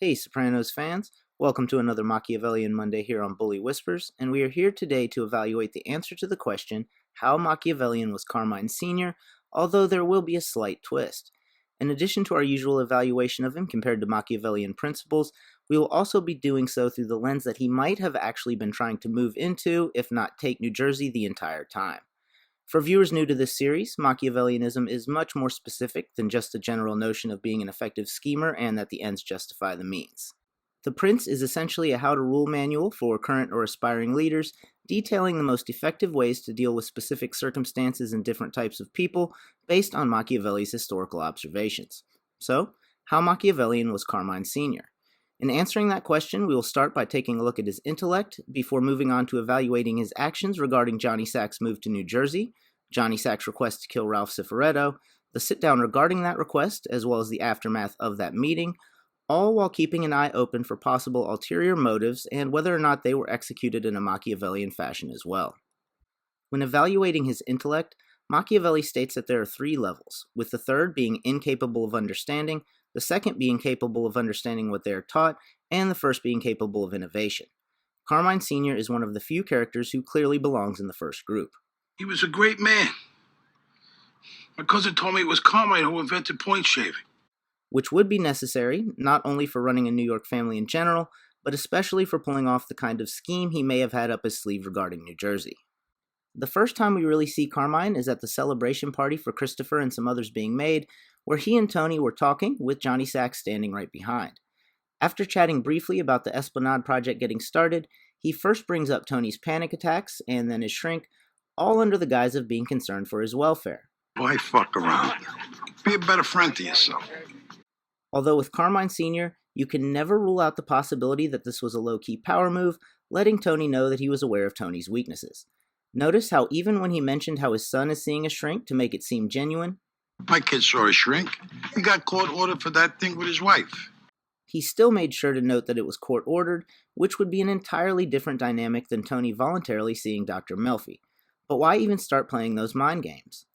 Hey, Sopranos fans! Welcome to another Machiavellian Monday here on Bully Whispers, and we are here today to evaluate the answer to the question, how Machiavellian was Carmine Sr., although there will be a slight twist. In addition to our usual evaluation of him compared to Machiavellian principles, we will also be doing so through the lens that he might have actually been trying to move into, if not take New Jersey the entire time. For viewers new to this series, Machiavellianism is much more specific than just a general notion of being an effective schemer and that the ends justify the means. The Prince is essentially a how-to-rule manual for current or aspiring leaders, detailing the most effective ways to deal with specific circumstances and different types of people based on Machiavelli's historical observations. So, how Machiavellian was Carmine Sr.? In answering that question, we will start by taking a look at his intellect, before moving on to evaluating his actions regarding Johnny Sack's move to New Jersey, Johnny Sack's request to kill Ralph Cifaretto, the sit-down regarding that request, as well as the aftermath of that meeting, all while keeping an eye open for possible ulterior motives and whether or not they were executed in a Machiavellian fashion as well. When evaluating his intellect, Machiavelli states that there are three levels, with the third being incapable of understanding, the second being capable of understanding what they are taught, and the first being capable of innovation. Carmine Sr. is one of the few characters who clearly belongs in the first group. He was a great man. My cousin told me it was Carmine who invented point shaving. Which would be necessary, not only for running a New York family in general, but especially for pulling off the kind of scheme he may have had up his sleeve regarding New Jersey. The first time we really see Carmine is at the celebration party for Christopher and some others being made, where he and Tony were talking, with Johnny Sack standing right behind. After chatting briefly about the Esplanade project getting started, he first brings up Tony's panic attacks and then his shrink, all under the guise of being concerned for his welfare. Why fuck around? Be a better friend to yourself. Although with Carmine Sr., you can never rule out the possibility that this was a low-key power move, letting Tony know that he was aware of Tony's weaknesses. Notice how even when he mentioned how his son is seeing a shrink to make it seem genuine, My kid saw a shrink. He got court-ordered for that thing with his wife. he still made sure to note that it was court-ordered, which would be an entirely different dynamic than Tony voluntarily seeing Dr. Melfi. But why even start playing those mind games?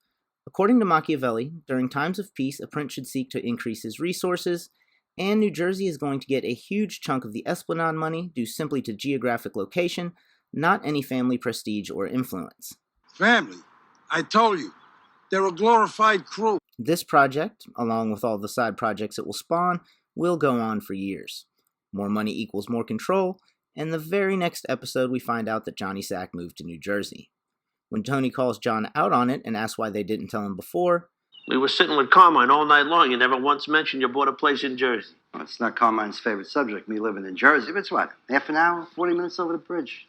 According to Machiavelli, during times of peace, a prince should seek to increase his resources, and New Jersey is going to get a huge chunk of the Esplanade money due simply to geographic location, not any family prestige or influence. Family? I told you. They're a glorified crew. This project, along with all the side projects it will spawn, will go on for years. More money equals more control, and the very next episode we find out that Johnny Sack moved to New Jersey. When Tony calls John out on it and asks why they didn't tell him before, We were sitting with Carmine all night long. You never once mentioned you bought a place in Jersey. Well, it's not Carmine's favorite subject, me living in Jersey. But it's what, half an hour, 40 minutes over the bridge?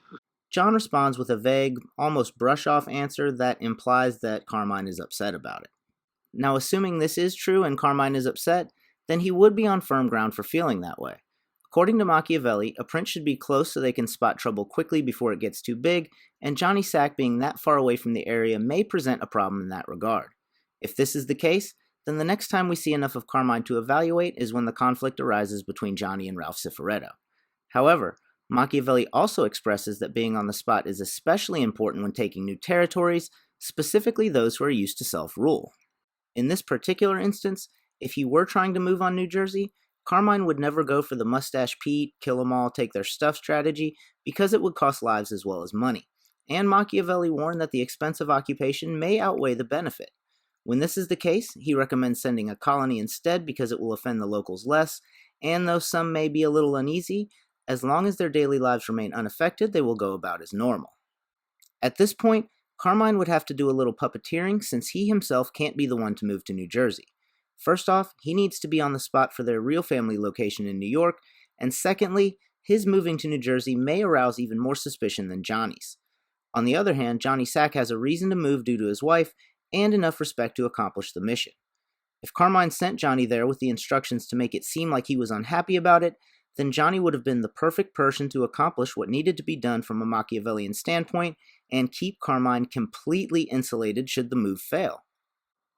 John responds with a vague, almost brush-off answer that implies that Carmine is upset about it. Now, assuming this is true and Carmine is upset, then he would be on firm ground for feeling that way. According to Machiavelli, a prince should be close so they can spot trouble quickly before it gets too big, and Johnny Sack being that far away from the area may present a problem in that regard. If this is the case, then the next time we see enough of Carmine to evaluate is when the conflict arises between Johnny and Ralph Cifaretto. However, Machiavelli also expresses that being on the spot is especially important when taking new territories, specifically those who are used to self-rule. In this particular instance, if he were trying to move on New Jersey, Carmine would never go for the mustache Pete, kill 'em all, take their stuff strategy, because it would cost lives as well as money. And Machiavelli warned that the expense of occupation may outweigh the benefit. When this is the case, he recommends sending a colony instead because it will offend the locals less, and though some may be a little uneasy, as long as their daily lives remain unaffected, they will go about as normal. At this point, Carmine would have to do a little puppeteering since he himself can't be the one to move to New Jersey. First off, he needs to be on the spot for their real family location in New York, and secondly, his moving to New Jersey may arouse even more suspicion than Johnny's. On the other hand, Johnny Sack has a reason to move due to his wife, and enough respect to accomplish the mission. If Carmine sent Johnny there with the instructions to make it seem like he was unhappy about it, then Johnny would have been the perfect person to accomplish what needed to be done from a Machiavellian standpoint and keep Carmine completely insulated should the move fail.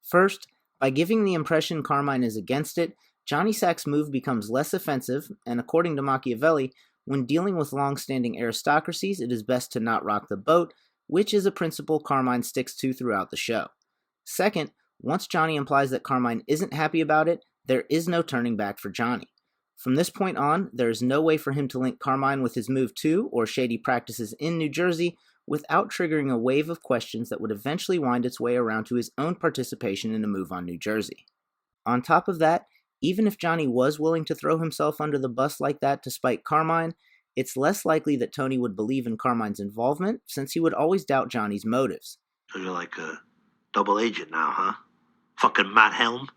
First, by giving the impression Carmine is against it, Johnny Sack's move becomes less offensive, and according to Machiavelli, when dealing with long-standing aristocracies, it is best to not rock the boat, which is a principle Carmine sticks to throughout the show. Second, once Johnny implies that Carmine isn't happy about it, there is no turning back for Johnny. From this point on, there is no way for him to link Carmine with his move to or shady practices in New Jersey without triggering a wave of questions that would eventually wind its way around to his own participation in a move on New Jersey. On top of that, even if Johnny was willing to throw himself under the bus like that to spite Carmine, it's less likely that Tony would believe in Carmine's involvement, since he would always doubt Johnny's motives. So you're like a double agent now, huh? Fucking Matt Helm?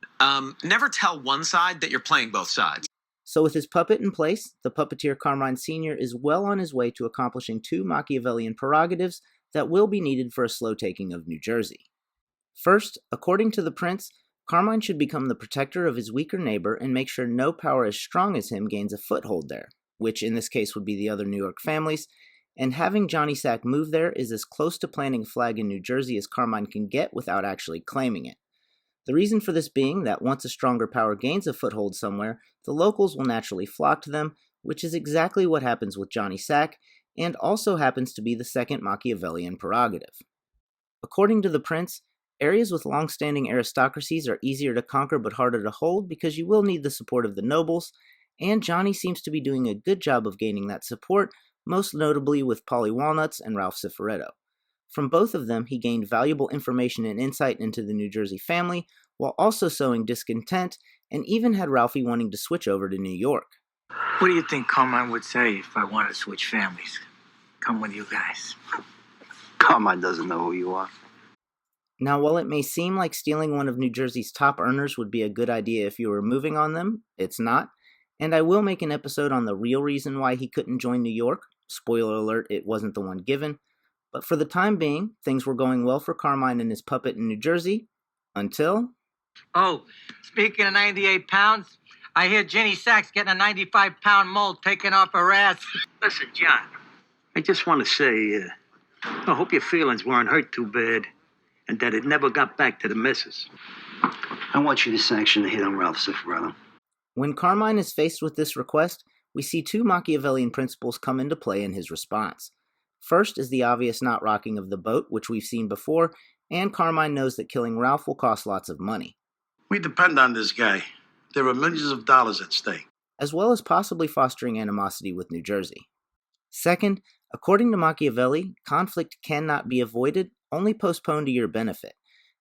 Never tell one side that you're playing both sides. So with his puppet in place, the puppeteer Carmine Sr. is well on his way to accomplishing two Machiavellian prerogatives that will be needed for a slow taking of New Jersey. First, according to the prince, Carmine should become the protector of his weaker neighbor and make sure no power as strong as him gains a foothold there, which in this case would be the other New York families, and having Johnny Sack move there is as close to planting a flag in New Jersey as Carmine can get without actually claiming it. The reason for this being that once a stronger power gains a foothold somewhere, the locals will naturally flock to them, which is exactly what happens with Johnny Sack, and also happens to be the second Machiavellian prerogative. According to the prince, areas with long-standing aristocracies are easier to conquer but harder to hold because you will need the support of the nobles, and Johnny seems to be doing a good job of gaining that support, most notably with Polly Walnuts and Ralph Cifaretto. From both of them, he gained valuable information and insight into the New Jersey family, while also sowing discontent, and even had Ralphie wanting to switch over to New York. What do you think Carmine would say if I wanted to switch families? Come with you guys. Carmine doesn't know who you are. Now, while it may seem like stealing one of New Jersey's top earners would be a good idea if you were moving on them, it's not, and I will make an episode on the real reason why he couldn't join New York. Spoiler alert, it wasn't the one given. But for the time being, things were going well for Carmine and his puppet in New Jersey, until... Oh, speaking of 98 pounds, I hear Jenny Sack's getting a 95-pound mold taken off her ass. Listen, John, I just want to say, I hope your feelings weren't hurt too bad, and that it never got back to the missus. I want you to sanction the hit on Ralph Cifaretto. When Carmine is faced with this request, we see two Machiavellian principles come into play in his response. First is the obvious not rocking of the boat, which we've seen before, and Carmine knows that killing Ralph will cost lots of money. We depend on this guy. There are millions of dollars at stake. As well as possibly fostering animosity with New Jersey. Second, according to Machiavelli, conflict cannot be avoided, only postponed to your benefit.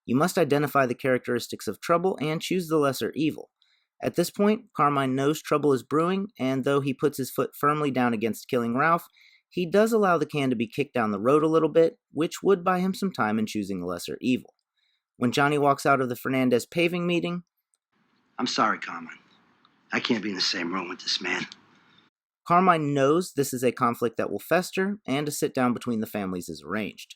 You must identify the characteristics of trouble and choose the lesser evil. At this point, Carmine knows trouble is brewing, and though he puts his foot firmly down against killing Ralph, he does allow the can to be kicked down the road a little bit, which would buy him some time in choosing the lesser evil. When Johnny walks out of the Fernandez paving meeting... I'm sorry, Carmine. I can't be in the same room with this man. Carmine knows this is a conflict that will fester, and a sit-down between the families is arranged.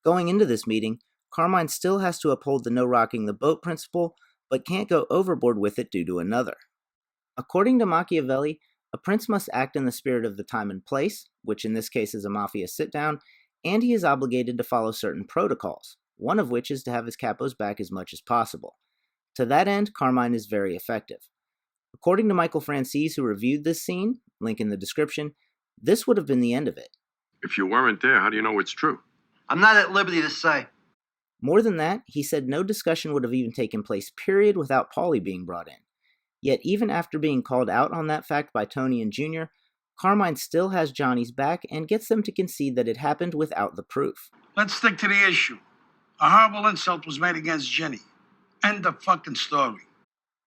Going into this meeting, Carmine still has to uphold the no rocking the boat principle, but can't go overboard with it due to another. According to Machiavelli, a prince must act in the spirit of the time and place, which in this case is a mafia sit-down, and he is obligated to follow certain protocols, one of which is to have his capos back as much as possible. To that end, Carmine is very effective. According to Michael Francis, who reviewed this scene, link in the description, this would have been the end of it. If you weren't there, how do you know it's true? I'm not at liberty to say. More than that, he said no discussion would have even taken place, period, without Paulie being brought in. Yet even after being called out on that fact by Tony and Junior, Carmine still has Johnny's back and gets them to concede that it happened without the proof. Let's stick to the issue. A horrible insult was made against Jenny. End of fucking story.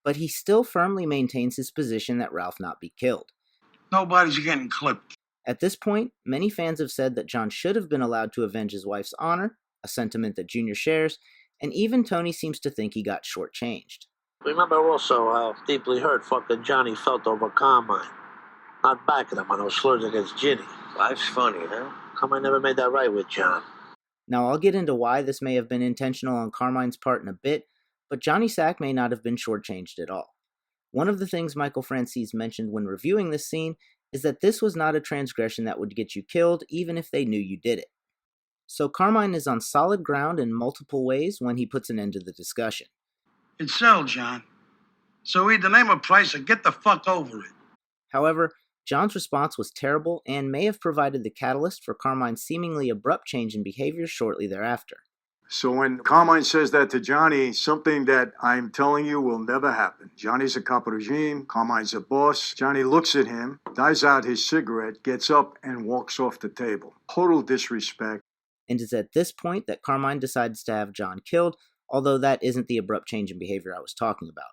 But he still firmly maintains his position that Ralph not be killed. Nobody's getting clipped. At this point, many fans have said that John should have been allowed to avenge his wife's honor, a sentiment that Junior shares, and even Tony seems to think he got shortchanged. Remember also how deeply hurt fucking Johnny felt over Carmine. Not backing him on those slurs against Ginny. Life's funny, huh? Carmine never made that right with John. Now, I'll get into why this may have been intentional on Carmine's part in a bit, but Johnny Sack may not have been shortchanged at all. One of the things Michael Francis mentioned when reviewing this scene is that this was not a transgression that would get you killed, even if they knew you did it. So Carmine is on solid ground in multiple ways when he puts an end to the discussion. It's settled, John. So either name a price or get the fuck over it. However, John's response was terrible and may have provided the catalyst for Carmine's seemingly abrupt change in behavior shortly thereafter. So when Carmine says that to Johnny, something that I'm telling you will never happen. Johnny's a cop of regime, Carmine's a boss. Johnny looks at him, dies out his cigarette, gets up and walks off the table. Total disrespect. And it's at this point that Carmine decides to have John killed, although that isn't the abrupt change in behavior I was talking about.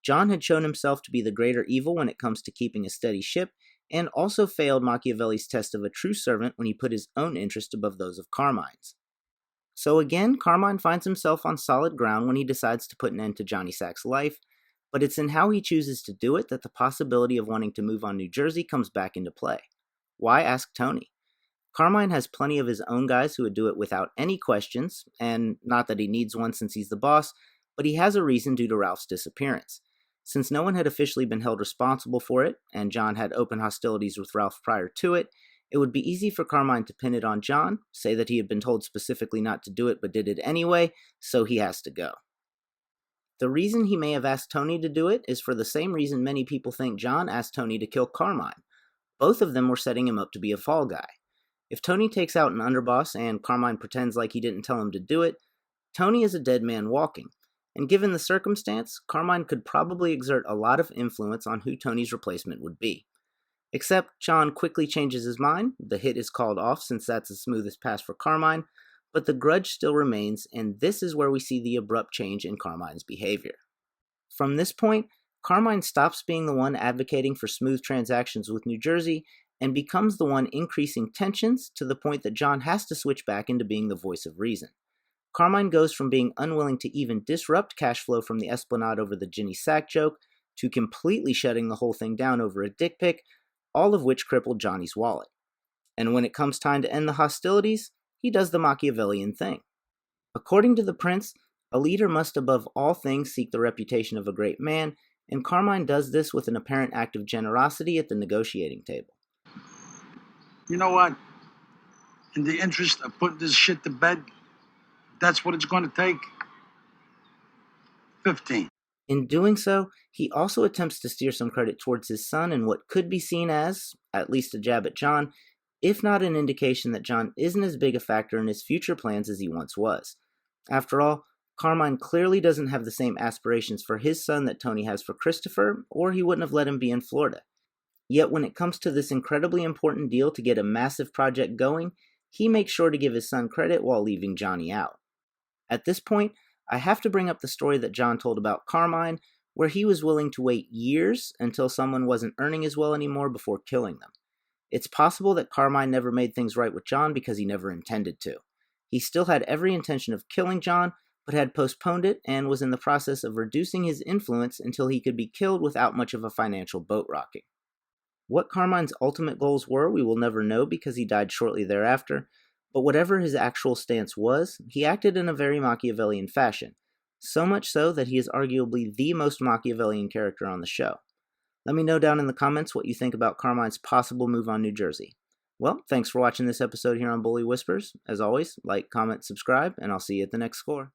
John had shown himself to be the greater evil when it comes to keeping a steady ship, and also failed Machiavelli's test of a true servant when he put his own interest above those of Carmine's. So again, Carmine finds himself on solid ground when he decides to put an end to Johnny Sack's life, but it's in how he chooses to do it that the possibility of wanting to move on New Jersey comes back into play. Why ask Tony? Carmine has plenty of his own guys who would do it without any questions, and not that he needs one since he's the boss, but he has a reason due to Ralph's disappearance. Since no one had officially been held responsible for it, and John had open hostilities with Ralph prior to it, it would be easy for Carmine to pin it on John, say that he had been told specifically not to do it but did it anyway, so he has to go. The reason he may have asked Tony to do it is for the same reason many people think John asked Tony to kill Carmine. Both of them were setting him up to be a fall guy. If Tony takes out an underboss and Carmine pretends like he didn't tell him to do it, Tony is a dead man walking, and given the circumstance, Carmine could probably exert a lot of influence on who Tony's replacement would be. Except John quickly changes his mind, the hit is called off since that's the smoothest pass for Carmine, but the grudge still remains, and this is where we see the abrupt change in Carmine's behavior. From this point, Carmine stops being the one advocating for smooth transactions with New Jersey and becomes the one increasing tensions to the point that John has to switch back into being the voice of reason. Carmine goes from being unwilling to even disrupt cash flow from the Esplanade over the Ginny Sack joke to completely shutting the whole thing down over a dick pic, all of which crippled Johnny's wallet. And when it comes time to end the hostilities, he does the Machiavellian thing. According to the prince, a leader must above all things seek the reputation of a great man, and Carmine does this with an apparent act of generosity at the negotiating table. You know what? In the interest of putting this shit to bed, that's what it's going to take. 15. In doing so, he also attempts to steer some credit towards his son in what could be seen as, at least a jab at John, if not an indication that John isn't as big a factor in his future plans as he once was. After all, Carmine clearly doesn't have the same aspirations for his son that Tony has for Christopher, or he wouldn't have let him be in Florida. Yet when it comes to this incredibly important deal to get a massive project going, he makes sure to give his son credit while leaving Johnny out. At this point, I have to bring up the story that John told about Carmine, where he was willing to wait years until someone wasn't earning as well anymore before killing them. It's possible that Carmine never made things right with John because he never intended to. He still had every intention of killing John, but had postponed it and was in the process of reducing his influence until he could be killed without much of a financial boat rocking. What Carmine's ultimate goals were, we will never know because he died shortly thereafter, but whatever his actual stance was, he acted in a very Machiavellian fashion, so much so that he is arguably the most Machiavellian character on the show. Let me know down in the comments what you think about Carmine's possible move on New Jersey. Well, thanks for watching this episode here on Bully Whispers. As always, like, comment, subscribe, and I'll see you at the next score.